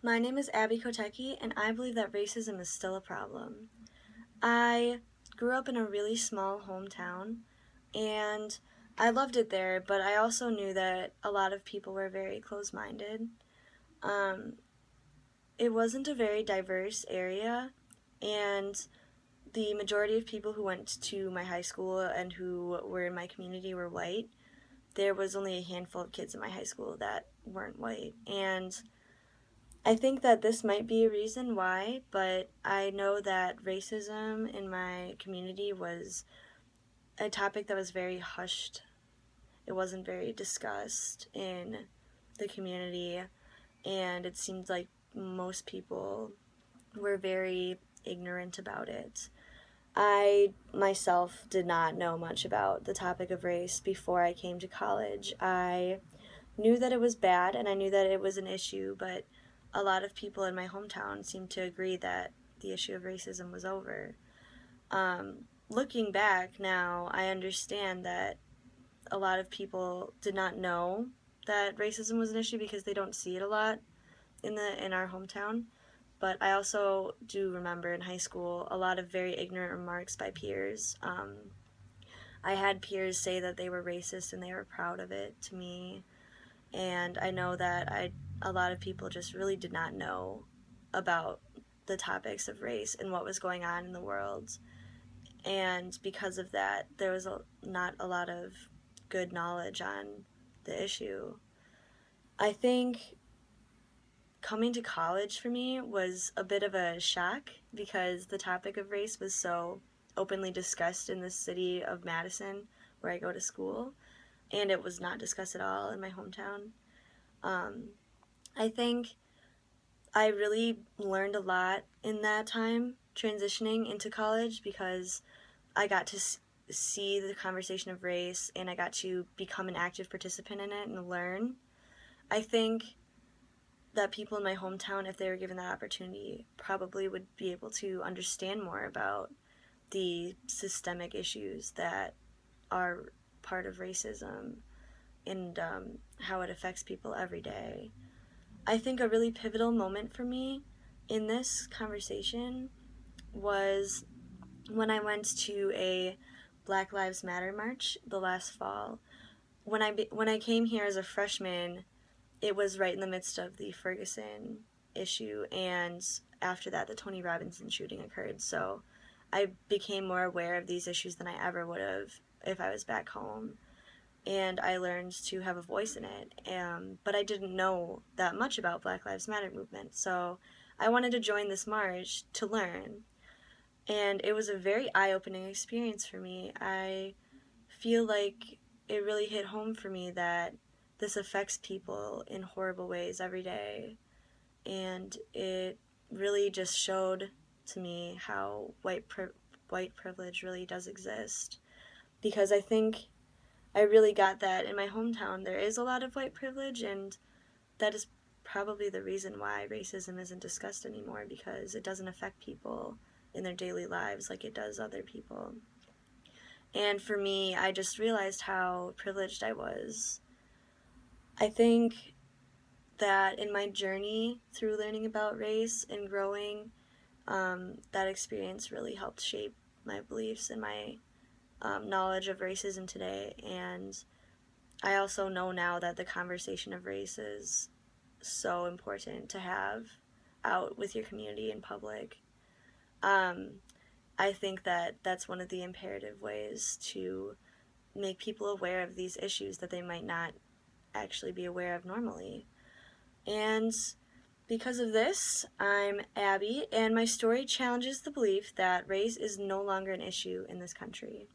My name is Abby Kotecki, and I believe that racism is still a problem. I grew up in a really small hometown, and I loved it there, but I also knew that a lot of people were very close minded. Um, it wasn't a very diverse area, and the majority of people who went to my high school and who were in my community were white. There was only a handful of kids in my high school that weren't white, and I think that this might be a reason why, but I know that racism in my community was a topic that was very hushed. It wasn't very discussed in the community, and it seemed like most people were very ignorant about it. I myself did not know much about the topic of race before I came to college. I knew that it was bad and I knew that it was an issue, but a lot of people in my hometown seemed to agree that the issue of racism was over. Looking back now, I understand that a lot of people did not know that racism was an issue because they don't see it a lot in our hometown. But I also do remember in high school a lot of very ignorant remarks by peers. I had peers say that they were racist and they were proud of it to me, and I know that a lot of people just really did not know about the topics of race and what was going on in the world, and because of that there was not a lot of good knowledge on the issue. I think coming to college for me was a bit of a shock because the topic of race was so openly discussed in the city of Madison where I go to school, and it was not discussed at all in my hometown. um, I think I really learned a lot in that time transitioning into college because I got to see the conversation of race and I got to become an active participant in it and learn. I think that people in my hometown, if they were given that opportunity, probably would be able to understand more about the systemic issues that are part of racism and how it affects people every day. I think a really pivotal moment for me in this conversation was when I went to a Black Lives Matter march the last fall. When I came here as a freshman, it was right in the midst of the Ferguson issue, and after that, the Tony Robinson shooting occurred. So I became more aware of these issues than I ever would have if I was back home, and I learned to have a voice in it. But I didn't know that much about Black Lives Matter movement, so I wanted to join this march to learn, and it was a very eye-opening experience for me. I feel like it really hit home for me that this affects people in horrible ways every day, and it really just showed to me how white privilege really does exist, because I think I really got that in my hometown. There is a lot of white privilege, and that is probably the reason why racism isn't discussed anymore, because it doesn't affect people in their daily lives like it does other people. And for me, I just realized how privileged I was. I think that in my journey through learning about race and growing, that experience really helped shape my beliefs and my knowledge of racism today. And I also know now that the conversation of race is so important to have out with your community in public. Um, I think that that's one of the imperative ways to make people aware of these issues that they might not actually be aware of normally. And because of this, I'm Abby, and my story challenges the belief that race is no longer an issue in this country.